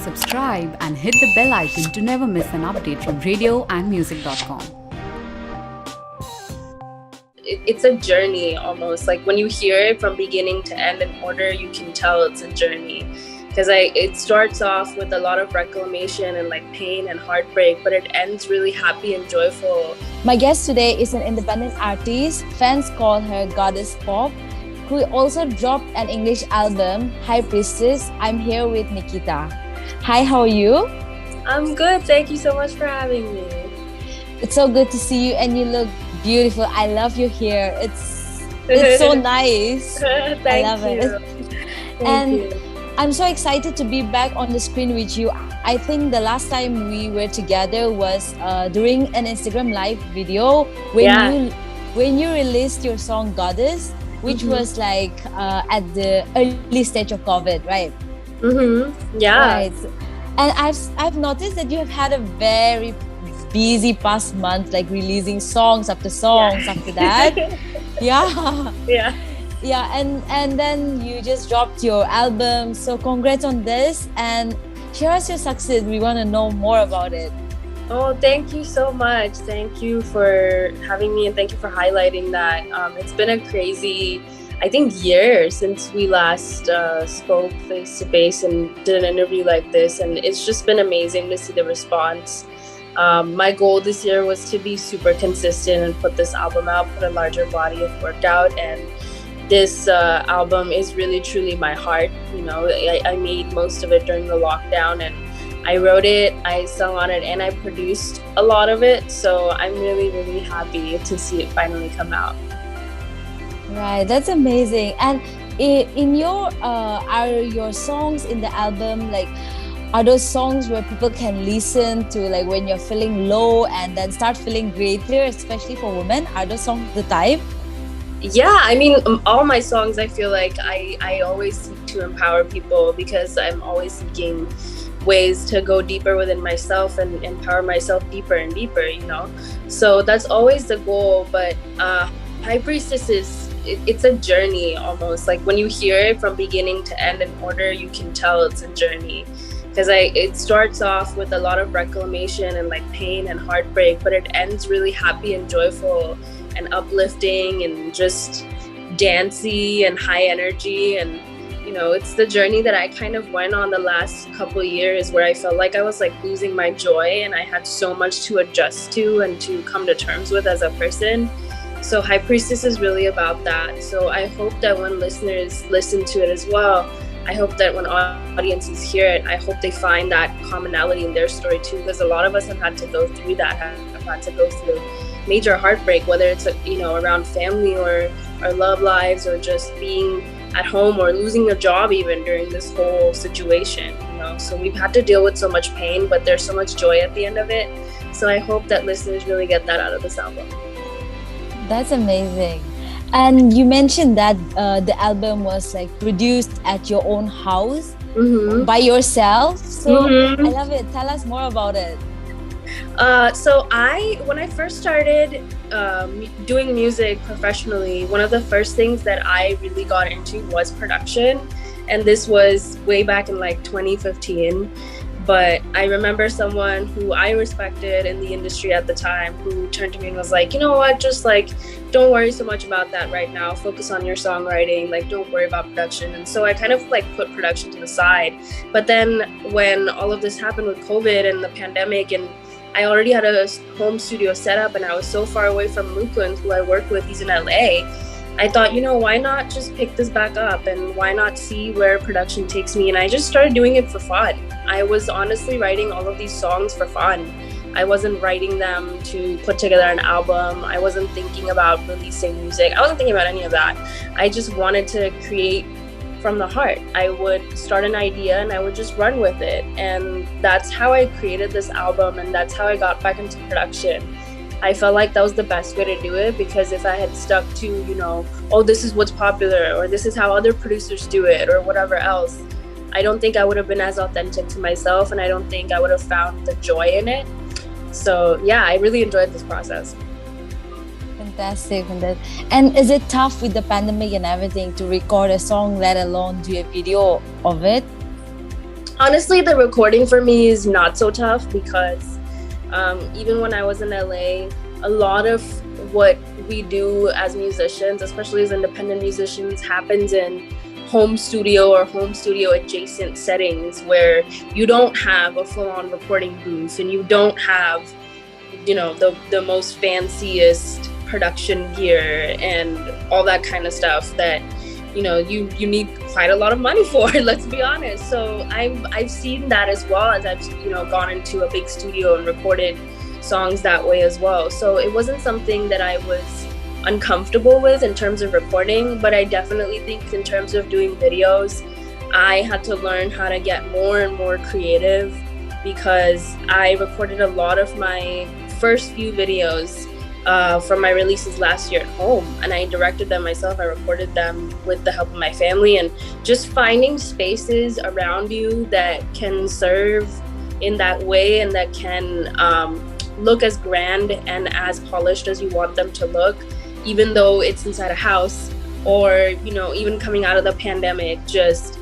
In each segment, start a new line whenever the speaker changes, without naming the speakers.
subscribe, and hit the bell icon to never miss an update from radioandmusic.com.
It's a journey almost. Like when you hear it from beginning to end in order, you can tell it's a journey. Because it starts off with a lot of reclamation and like pain and heartbreak, but it ends really happy and joyful.
My guest today is an independent artist. Fans call her Goddess Pop, who also dropped an English album, High Priestess. I'm here with Nikitaa. Hi, how are you?
I'm good. Thank you so much for having me.
It's so good to see you, and you look beautiful. I love your hair. It's so nice.
Thank
I love
you.
it.
Thank you.
I'm so excited to be back on the screen with you. I think the last time we were together was during an Instagram live video when you released your song Goddess, which was like at the early stage of COVID, right?
Yeah.
Right. And I've noticed that you have had a very busy past month, like releasing songs after songs after that.
Yeah.
Yeah, and then you just dropped your album. So congrats on this, and share us your success. We want to know more about it.
Oh, thank you so much. Thank you for having me, and thank you for highlighting that. It's been a crazy, I think, year since we last spoke face to face and did an interview like this, and it's just been amazing to see the response. My goal this year was to be super consistent and put this album out, put a larger body of work out, and this album is really truly my heart. You know, I made most of it during the lockdown, and I wrote it, I sung on it, and I produced a lot of it. So I'm really, really happy to see it finally come out.
Right, that's amazing. And in your are your songs in the album, like, are those songs where people can listen to, like when you're feeling low and then start feeling greater, especially for women? Are those songs the type?
Yeah, I mean, all my songs, I feel like I always seek to empower people, because I'm always seeking ways to go deeper within myself and empower myself deeper and deeper, you know? So that's always the goal. But High Priestess it's a journey almost. Like when you hear it from beginning to end in order, you can tell it's a journey. Because it starts off with a lot of reclamation and like pain and heartbreak, but it ends really happy and joyful and uplifting and just dancey and high energy. And you know, it's the journey that I kind of went on the last couple years, where I felt like I was like losing my joy, and I had so much to adjust to and to come to terms with as a person. So High Priestess is really about that. So I hope that when listeners listen to it as well, I hope that when audiences hear it, I hope they find that commonality in their story too, because a lot of us have had to go through that, have had to go through major heartbreak, whether it's, you know, around family or our love lives, or just being at home or losing a job even during this whole situation, you know. So we've had to deal with so much pain, but there's so much joy at the end of it. So I hope that listeners really get that out of this album.
That's amazing. And you mentioned that the album was like produced at your own house by yourself. So I love it. Tell us more about it.
So when I first started doing music professionally, one of the first things that I really got into was production. And this was way back in like 2015. But I remember someone who I respected in the industry at the time who turned to me and was like, you know what, just like, don't worry so much about that right now. Focus on your songwriting. Like, don't worry about production. And so I kind of like put production to the side. But then when all of this happened with COVID and the pandemic, and I already had a home studio set up, and I was so far away from Mukund, who I work with, he's in LA. I thought, you know, why not just pick this back up, and why not see where production takes me? And I just started doing it for fun. I was honestly writing all of these songs for fun. I wasn't writing them to put together an album. I wasn't thinking about releasing music. I wasn't thinking about any of that. I just wanted to create from the heart. I would start an idea and I would just run with it. And that's how I created this album, and that's how I got back into production. I felt like that was the best way to do it, because if I had stuck to, you know, oh, this is what's popular, or this is how other producers do it, or whatever else, I don't think I would have been as authentic to myself, and I don't think I would have found the joy in it. So yeah, I really enjoyed this process.
Fantastic. And is it tough with the pandemic and everything to record a song, let alone do a video of it?
Honestly, the recording for me is not so tough because even when I was in LA, a lot of what we do as musicians, especially as independent musicians, happens in home studio or home studio adjacent settings where you don't have a full-on recording booth and you don't have, you know, the most fanciest production gear and all that kind of stuff that, you know, you need quite a lot of money for, let's be honest. So I've seen that as well, as I've, you know, gone into a big studio and recorded songs that way as well. So it wasn't something that I was uncomfortable with in terms of recording, but I definitely think in terms of doing videos, I had to learn how to get more and more creative, because I recorded a lot of my first few videos from my releases last year at home, and I directed them myself. I recorded them with the help of my family, and just finding spaces around you that can serve in that way and that can look as grand and as polished as you want them to look, even though it's inside a house, or, you know, even coming out of the pandemic, just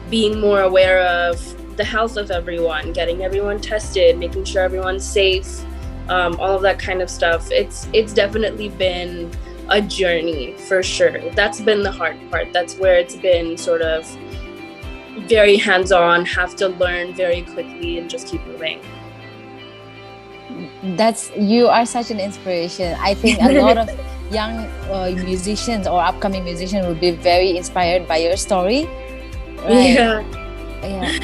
being more aware of the health of everyone, getting everyone tested, making sure everyone's safe, all of that kind of stuff. It's definitely been a journey for sure. That's been the hard part. That's where it's been sort of very hands-on, have to learn very quickly and just keep moving.
You are such an inspiration. I think a lot of young musicians or upcoming musicians will be very inspired by your story, right? Yeah.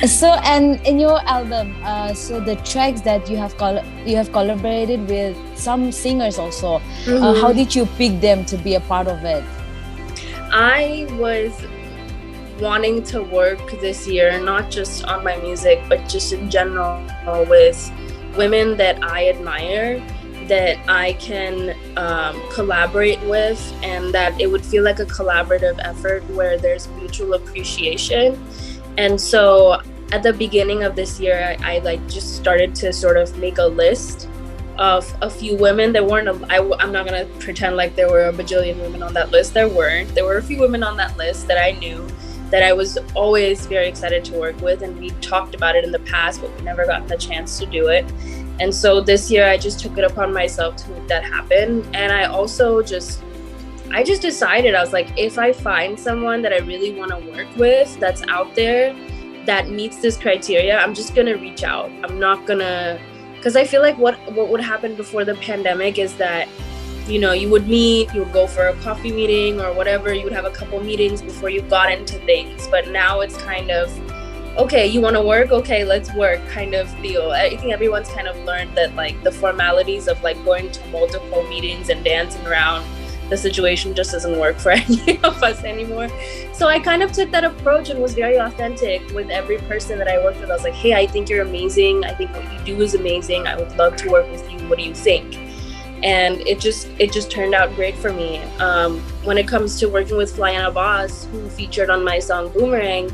So, and in your album, so the tracks that you have collaborated with some singers also. How did you pick them to be a part of it?
I was wanting to work this year, not just on my music, but just in general, with women that I admire, that I can collaborate with, and that it would feel like a collaborative effort where there's mutual appreciation. And so at the beginning of this year, I like just started to sort of make a list of a few women. There weren't, I'm not gonna pretend like there were a bajillion women on that list. There weren't. There were a few women on that list that I knew, that I was always very excited to work with, and we talked about it in the past, but we never got the chance to do it. And so this year I just took it upon myself to make that happen. And I also just decided, I was like, if I find someone that I really want to work with that's out there that meets this criteria, I'm just gonna reach out. I'm not gonna, because I feel like what would happen before the pandemic is that, you know, you would meet, you would go for a coffee meeting or whatever, you would have a couple meetings before you got into things. But now it's kind of, okay, you want to work? Okay, let's work kind of deal. I think everyone's kind of learned that, like, the formalities of like going to multiple meetings and dancing around the situation just doesn't work for any of us anymore. So I kind of took that approach and was very authentic with every person that I worked with. I was like, hey, I think you're amazing. I think what you do is amazing. I would love to work with you. What do you think? And it just turned out great for me. When it comes to working with Flyana Boss, who featured on my song Boomerang,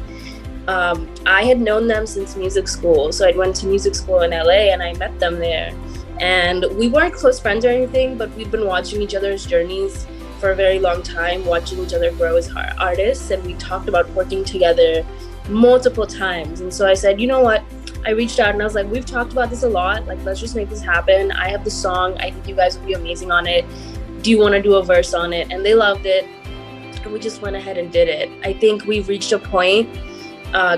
I had known them since music school. So I went to music school in LA and I met them there. And we weren't close friends or anything, but we'd been watching each other's journeys for a very long time, watching each other grow as artists. And we talked about working together multiple times. And so I said, you know what? I reached out and I was like, we've talked about this a lot. Like, let's just make this happen. I have the song. I think you guys would be amazing on it. Do you want to do a verse on it? And they loved it. And we just went ahead and did it. I think we've reached a point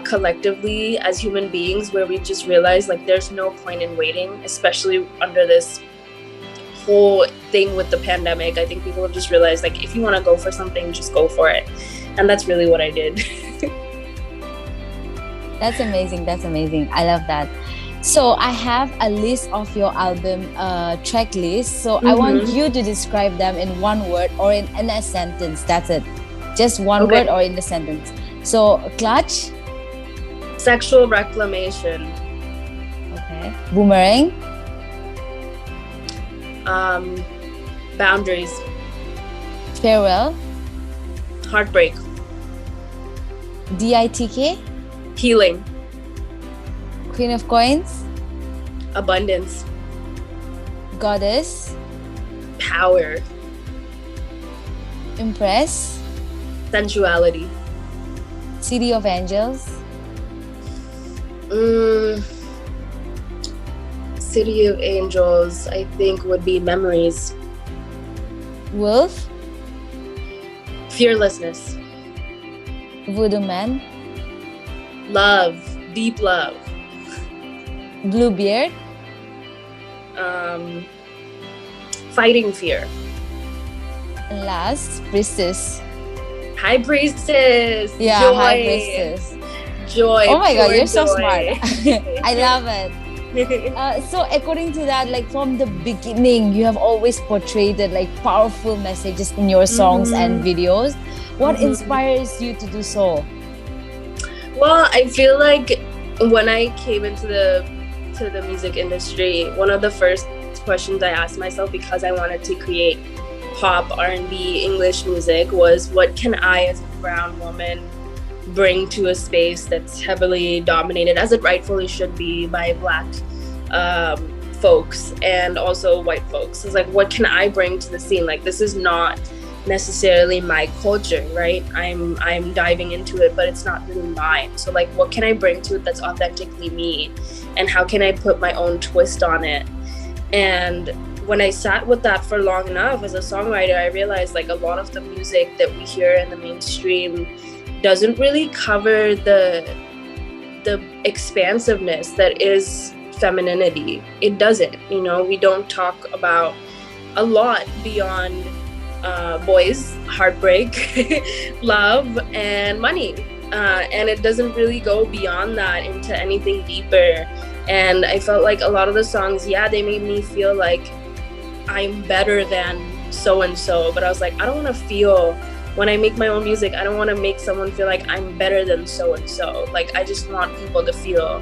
collectively as human beings where we've just realized, like, there's no point in waiting, especially under this whole thing with the pandemic. I think people have just realized, like, if you want to go for something, just go for it. And that's really what I did.
That's amazing. That's amazing. I love that. So I have a list of your album track list. So I want you to describe them in one word or in a sentence. That's it. Just one word or in a sentence. So Clutch.
Sexual reclamation.
Okay. Boomerang.
Boundaries.
Farewell.
Heartbreak.
DITK.
Healing.
Queen of Coins.
Abundance.
Goddess.
Power.
Impress.
Sensuality.
City of Angels.
Mm, City of Angels, I think, would be Memories.
Wolf?
Fearlessness.
Voodoo Man?
Love. Deep love.
Bluebeard?
Fighting fear.
And last, Priestess.
High Priestess.
Yeah,
Joy.
High Priestess.
Joy.
Oh my god,
pure
you're so
joy.
smart. I love it. So according to that, like from the beginning, you have always portrayed like powerful messages in your songs and videos. What inspires you to do so?
Well, I feel like when I came into the music industry, one of the first questions I asked myself, because I wanted to create pop, R&B, English music, was what can I as a brown woman bring to a space that's heavily dominated, as it rightfully should be, by Black folks and also white folks. It's like, what can I bring to the scene? Like, this is not necessarily my culture, right? I'm diving into it, but it's not really mine. So like, what can I bring to it that's authentically me? And how can I put my own twist on it? And when I sat with that for long enough as a songwriter, I realized like a lot of the music that we hear in the mainstream doesn't really cover the expansiveness that is femininity. It doesn't, you know, we don't talk about a lot beyond boys, heartbreak, love, and money. And it doesn't really go beyond that into anything deeper. And I felt like a lot of the songs, yeah, they made me feel like I'm better than so-and-so. But I was like, I don't want to feel, when I make my own music, I don't want to make someone feel like I'm better than so-and-so. Like, I just want people to feel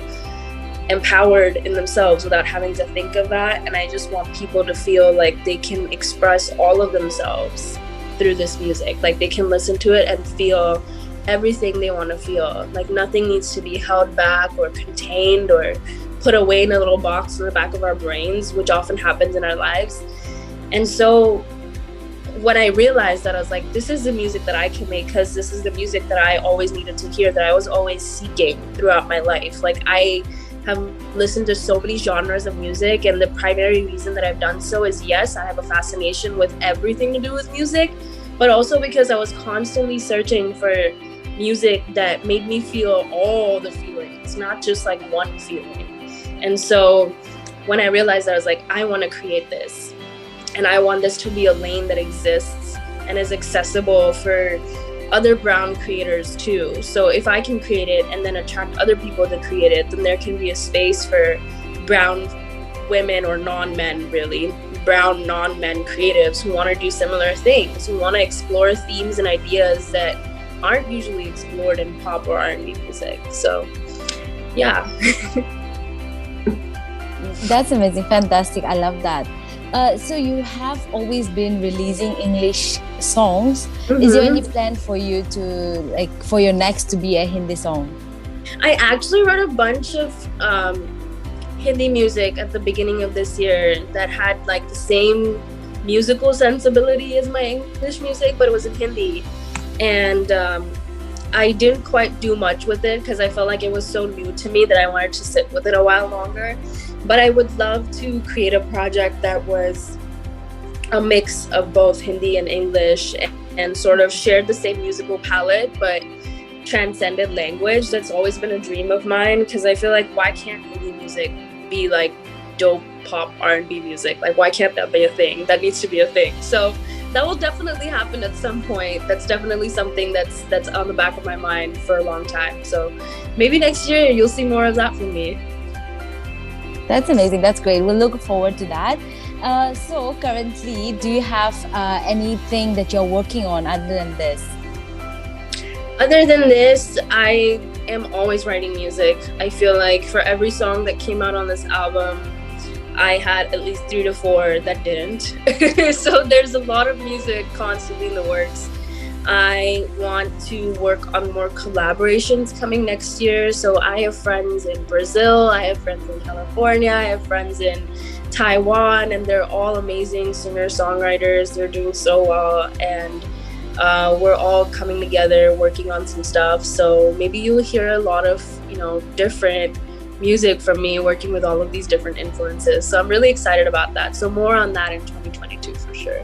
empowered in themselves without having to think of that. And I just want people to feel like they can express all of themselves through this music. Like, they can listen to it and feel everything they want to feel. Like, nothing needs to be held back or contained or put away in a little box in the back of our brains, which often happens in our lives. And so when I realized that, I was like, this is the music that I can make, because this is the music that I always needed to hear, that I was always seeking throughout my life. Like, I have listened to so many genres of music, and the primary reason that I've done so is, yes, I have a fascination with everything to do with music, but also because I was constantly searching for music that made me feel all the feelings, not just like one feeling. And so when I realized that, I was like, I want to create this, and I want this to be a lane that exists and is accessible for other brown creators too. So if I can create it and then attract other people to create it, then there can be a space for brown women, or non-men really, brown non-men creatives who want to do similar things, who want to explore themes and ideas that aren't usually explored in pop or R&B music. So yeah.
That's amazing, fantastic, I love that. So you have always been releasing English songs. Is there any plan for you to, like, for your next to be a Hindi song?
I actually wrote a bunch of Hindi music at the beginning of this year that had like the same musical sensibility as my English music, but it was in Hindi. And I didn't quite do much with it because I felt like it was so new to me that I wanted to sit with it a while longer. But I would love to create a project that was a mix of both Hindi and English, and sort of shared the same musical palette, but transcended language. That's always been a dream of mine, because I feel like, why can't Hindi music be like dope pop R&B music? Like, why can't that be a thing? That needs to be a thing. So that will definitely happen at some point. That's definitely something that's on the back of my mind for a long time. So maybe next year you'll see more of that from me.
That's amazing. That's great. We'll look forward to that. So currently, do you have anything that you're working on other than this?
Other than this, I am always writing music. I feel like for every song that came out on this album, I had at least 3 to 4 that didn't. So there's a lot of music constantly in the works. I want to work on more collaborations coming next year. So I have friends in Brazil, I have friends in California, I have friends in Taiwan, and they're all amazing singer-songwriters. They're doing so well, and we're all coming together, working on some stuff. So maybe you'll hear a lot of, different music from me, working with all of these different influences. So I'm really excited about that. So more on that in 2022 for sure.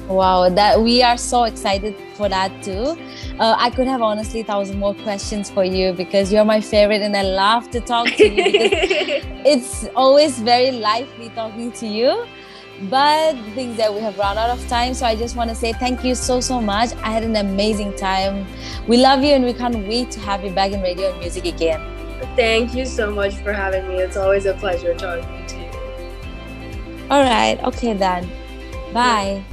Wow, that we are so excited for that too. I could have honestly 1,000 more questions for you because you're my favorite and I love to talk to you because it's always very lively talking to you. But the thing is that we have run out of time, so I just want to say thank you so much. I had an amazing time. We love you and we can't wait to have you back in radio and music again.
Thank you so much for having me. It's always a pleasure talking to you.
All right, okay then. Bye.